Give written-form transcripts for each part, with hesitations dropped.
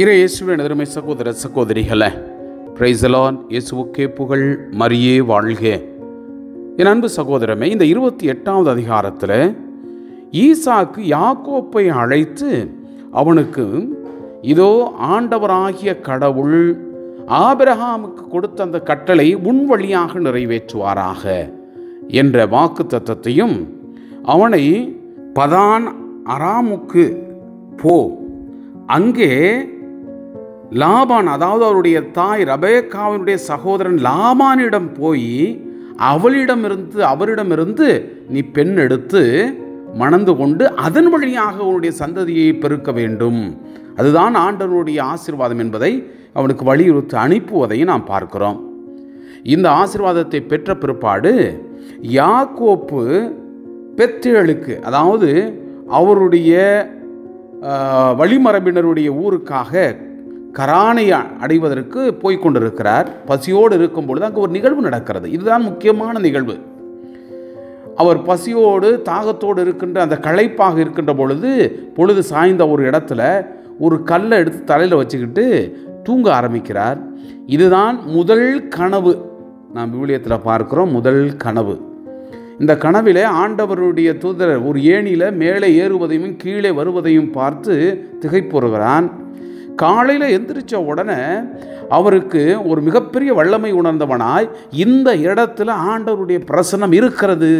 இயேசுவின் அருமை சகோதர சகோதரிகளே, பிரைஸ் தி லார்ட். இயேசுவுக்கே புகழ், மரியே வாழ்க. என் அன்பு சகோதரமே, இந்த 28வது அதிகாரத்தில் ஈசாக்கு யாக்கோப்பை அழைத்து அவனுக்கு இதோ ஆண்டவராகிய கடவுள் ஆபிரகாமுக்கு கொடுத்த அந்த கட்டளை உன் வழியாக நிறைவேற்றுவாராக என்ற வாக்கு தத்தத்தையும், அவனை பதான் அராமுக்கு போ, அங்கே லாபான், அதாவது அவருடைய தாய் ரெபெக்காவினுடைய சகோதரன் லாபானிடம் போய் அவரிடமிருந்து நீ பெண் எடுத்து மணந்து கொண்டு அதன் வழியாக அவனுடைய சந்ததியை பெருக்க வேண்டும். அதுதான் ஆண்டவருடைய ஆசீர்வாதம் என்பதை அவனுக்கு வலியுறுத்தி அனுப்புவதை நாம் பார்க்கிறோம். இந்த ஆசீர்வாதத்தை பெற்ற பிற்பாடு யாக்கோப்பு பெத்தேலுக்கு, அதாவது அவருடைய வழிமரபினருடைய ஊருக்காக கரானை அடைவதற்கு போய்கொண்டிருக்கிறார். பசியோடு இருக்கும் பொழுது அங்கே ஒரு நிகழ்வு நடக்கிறது. இதுதான் முக்கியமான நிகழ்வு. அவர் பசியோடு தாகத்தோடு இருக்கின்ற அந்த களைப்பாக இருக்கின்ற பொழுது சாய்ந்த ஒரு இடத்துல ஒரு கல்லை எடுத்து தலையில் வச்சுக்கிட்டு தூங்க ஆரம்பிக்கிறார். இதுதான் முதல் கனவு. நாம் விவிலியத்தில் பார்க்கிறோம், முதல் கனவு. இந்த கனவிலே ஆண்டவருடைய தூதர் ஒரு ஏணியில் மேலே ஏறுவதையும் கீழே வருவதையும் பார்த்து திகைப்புறுகிறான். காலையில் எந்திரிச்ச உடனே அவருக்கு ஒரு மிகப்பெரிய வல்லமை உணர்ந்தவனாய், இந்த இடத்துல ஆண்டவருடைய பிரசன்னம் இருக்கிறது,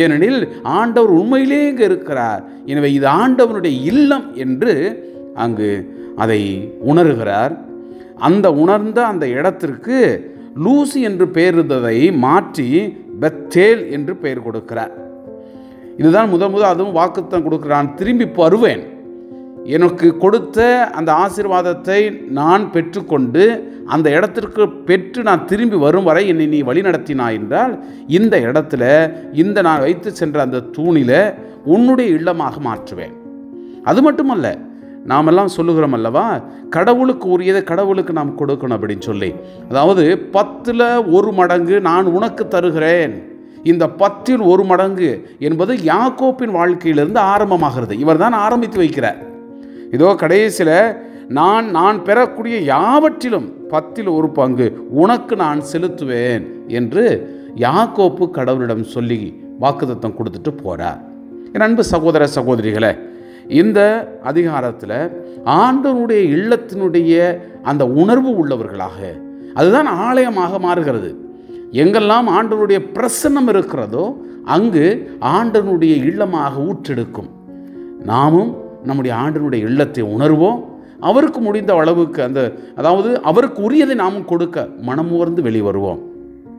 ஏனெனில் ஆண்டவர் உண்மையிலே இங்கே இருக்கிறார், எனவே இது ஆண்டவருடைய இல்லம் என்று அங்கு அதை உணர்கிறார். அந்த உணர்ந்த அந்த இடத்திற்கு லூசி என்று பெயர் இருந்ததை மாற்றி பெத்தேல் என்று பெயர் கொடுக்கிறார். இதுதான் முதல் அதுவும் வாக்குத்தம் கொடுக்கிறான், திரும்பி வருவேன், எனக்கு கொடுத்த அந்த ஆசீர்வாதத்தை நான் பெற்றுக்கொண்டு அந்த இடத்திற்கு பெற்று நான் திரும்பி வரும் வரை என்னை நீ வழி நடத்தினாய் என்றால் இந்த இடத்துல, இந்த நான் வைத்து சென்ற அந்த தூணில் உன்னுடைய இல்லமாக மாற்றுவேன். அது மட்டுமல்ல, நாமெல்லாம் சொல்லுகிறோம் அல்லவா, கடவுளுக்கு உரியதை கடவுளுக்கு நாம் கொடுக்கணும் அப்படின்னு சொல்லி. அதாவது 10ல் 1 மடங்கு நான் உனக்கு தருகிறேன். இந்த 10ல் 1 மடங்கு என்பது யாக்கோப்பின் வாழ்க்கையிலிருந்து ஆரம்பமாகிறது. இவர் தான் ஆரம்பித்து வைக்கிறார். இதோ கடைசியில் நான் பெறக்கூடிய யாவற்றிலும் 10ல் 1 பங்கு உனக்கு நான் செலுத்துவேன் என்று யாக்கோப்பு கடவுளிடம் சொல்லி வாக்குத்தத்தம் கொடுத்துட்டு போகிறார். என் அன்பு சகோதர சகோதரிகளே, இந்த அதிகாரத்தில் ஆண்டவருடைய இல்லத்தினுடைய அந்த உணர்வு உள்ளவர்களாக, அதுதான் ஆலயமாக மாறுகிறது. எங்கெல்லாம் ஆண்டவருடைய பிரசன்னம் இருக்கிறதோ அங்கு ஆண்டவருடைய இல்லமாக ஊற்றெடுக்கும். நாமும் நம்முடைய ஆண்டவருடைய இல்லத்தை உணர்வோம். அவருக்கு முடிந்த அளவுக்கு அதாவது அவருக்கு உரியதை நாமும் கொடுக்க மனமுவர்ந்து வெளிவருவோம்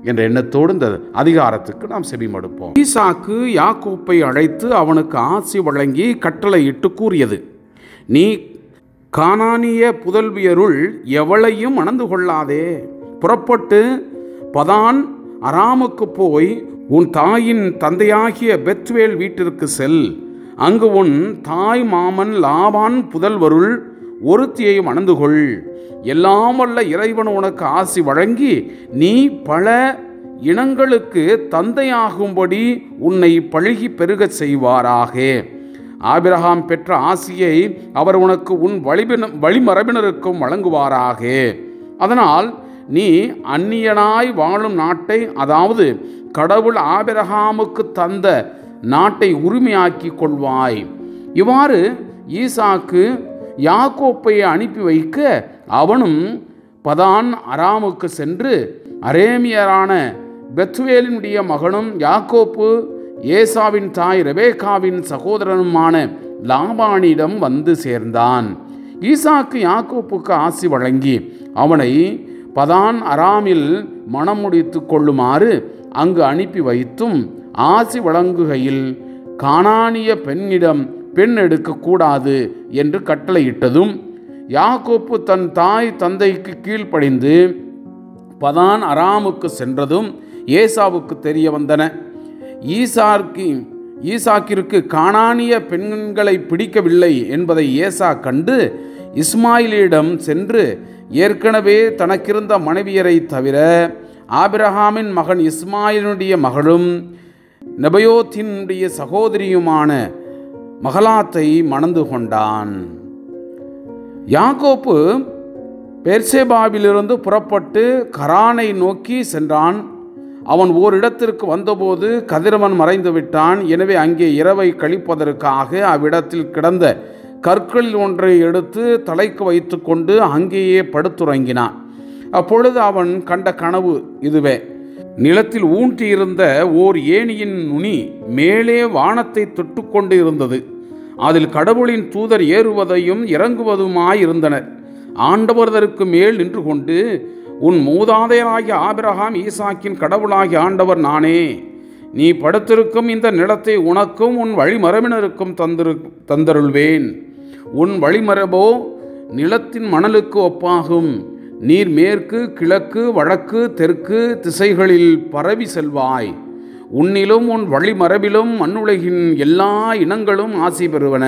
என்ற எண்ணத்தோடு இந்த அதிகாரத்துக்கு நாம் செவிமடுப்போம். ஈசாக்கு யாக்கோப்பை அழைத்து அவனுக்கு ஆசி வழங்கி கட்டளையிட்டு கூறியது, நீ கானானிய புதல்வியருள் எவளையும் மணந்து கொள்ளாதே, புறப்பட்டு பதான் அராமுக்கு போய் உன் தாயின் தந்தையாகிய பெத்வேல் வீட்டிற்கு செல், அங்கு உன் தாய் மாமன் லாபான் புதல்வருள் ஒருத்தியை மணந்து கொள், எல்லாம் வல்ல இறைவன் உனக்கு ஆசி வழங்கி நீ பல இனங்களுக்கு தந்தையாகும்படி உன்னை பழுகி பெருக செய்வாராக. ஆபிரகாம் பெற்ற ஆசியை அவர் உனக்கு உன் வழிமரபினருக்கும் வழங்குவாராக. அதனால் நீ அந்நியனாய் வாழும் நாட்டை, அதாவது கடவுள் ஆபிரகாமுக்கு தந்த நாட்டை உரிமையாக்கி கொள்வாய். இவ்வாறு ஈசாக்கு யாக்கோப்பை அனுப்பி வைக்க அவனும் பதான் அராமுக்கு சென்று அரேமியரான பெத்துவேலினுடைய மகனும் யாக்கோப்பு ஏசாவின் தாய் ரெபெக்காவின் சகோதரனுமான லாபானிடம் வந்து சேர்ந்தான். ஈசாக்கு யாக்கோப்புக்கு ஆசி வழங்கி அவனை பதான் அராமில் மணம் முடித்து கொள்ளுமாறு அங்கு அனுப்பி வைத்தும், ஆசி வழங்குகையில் கானானிய பெண்ணிடம் பெண் எடுக்கக்கூடாது என்று கட்டளையிட்டதும், யாக்கோப்பு தன் தாய் தந்தைக்கு கீழ்ப்படிந்து பதான் அராமுக்கு சென்றதும் ஏசாவுக்கு தெரிய வந்தன. ஈசாக்கிற்கு கானானிய பெண்களை பிடிக்கவில்லை என்பதை ஏசா கண்டு இஸ்மாயிலிடம் சென்று, ஏற்கனவே தனக்கிருந்த மனைவியரை தவிர ஆபிரகாமின் மகன் இஸ்மாயிலுடைய மகளும் நெபயோத்தினுடைய சகோதரியுமான மகலாத்தை மணந்து கொண்டான். யாக்கோப்பு பெர்சேபாவிலிருந்து புறப்பட்டு கரானை நோக்கி சென்றான். அவன் ஓரிடத்திற்கு வந்தபோது கதிரவன் மறைந்து விட்டான். எனவே அங்கே இரவை கழிப்பதற்காக அவ்விடத்தில் கிடந்த கற்களில் ஒன்றை எடுத்து தலைக்கு வைத்து கொண்டு அங்கேயே படுத்துறங்கினான். அப்பொழுது அவன் கண்ட கனவு இதுவே. நிலத்தில் ஊன்றியிருந்த ஓர் ஏணியின் நுனி மேலே வானத்தை தொட்டு கொண்டு இருந்தது. அதில் கடவுளின் தூதர் ஏறுவதையும் இறங்குவதுமாயிருந்தனர். ஆண்டவர் அதற்கு மேல் நின்று கொண்டு, உன் மூதாதையராகிய ஆபிரகாம் ஈசாக்கின் கடவுளாகிய ஆண்டவர் நானே. நீ படுத்திருக்கும் இந்த நிலத்தை உனக்கும் உன் வழிமரபினருக்கும் தந்தருள்வேன். உன் வழிமரபோ நிலத்தின் மணலுக்கு ஒப்பாகும். நீர் மேற்கு, கிழக்கு, வடக்கு, தெற்கு திசைகளில் பரவி செல்வாய். உன்னிலும் உன் வழிமரபிலும் மண்ணுலகின் எல்லா இனங்களும் ஆசி பெறுவன.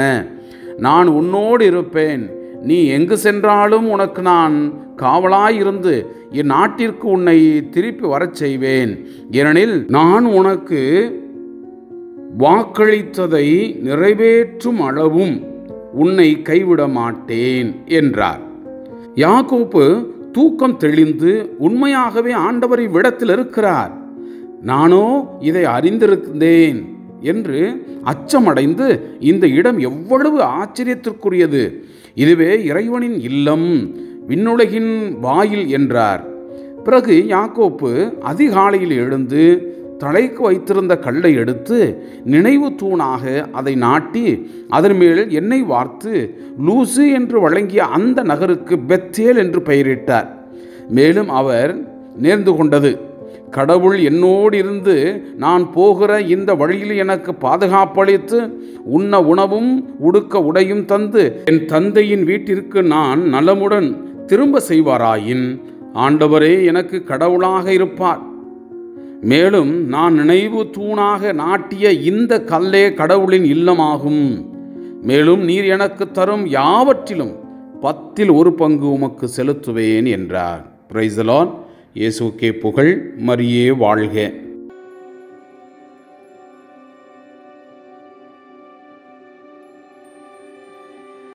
நான் உன்னோடு இருப்பேன். நீ எங்கு சென்றாலும் உனக்கு நான் காவலாயிருந்து இந்நாட்டிற்கு உன்னை திருப்பி வரச் செய்வேன். ஏனெனில் நான் உனக்கு வாக்களித்ததை நிறைவேற்றும் அளவும் உன்னை கைவிட மாட்டேன் என்றார். யாக்கோப்பு தூக்கம் தெளிந்து, உண்மையாகவே ஆண்டவர் இவ்விடத்தில் இருக்கிறார், நானோ இதை அறிந்திருந்தேன் என்று அச்சமடைந்து, இந்த இடம் எவ்வளவு ஆச்சரியத்திற்குரியது, இதுவே இறைவனின் இல்லம், விண்ணுலகின் வாயில் என்றார். பிறகு யாக்கோப்பு அதிகாலையில் எழுந்து தலைக்கு வைத்திருந்த கல்லை எடுத்து நினைவு தூணாக அதை நாட்டி அதன் மேல் எண்ணெய் வார்த்து லூசு என்று வழங்கிய அந்த நகருக்கு பெத்தேல் என்று பெயரிட்டார். மேலும் அவர் நேர்ந்து கொண்டது, கடவுள் என்னோடு இருந்து நான் போகிற இந்த வழியில் எனக்கு பாதுகாப்பளித்து உண்ண உணவும் உடுக்க உடையும் தந்து என் தந்தையின் வீட்டிற்கு நான் நலமுடன் திரும்ப செய்வாராயின் ஆண்டவரே எனக்கு கடவுளாக இருப்பார். மேலும் நான் நினைவு தூணாக நாட்டிய இந்த கல்லே கடவுளின் இல்லமாகும். மேலும் நீர் எனக்கு தரும் யாவற்றிலும் 1/10 உமக்கு செலுத்துவேன் என்றார். Praise the Lord. இயேசுவுக்கே புகழ். மரியே வாழ்க.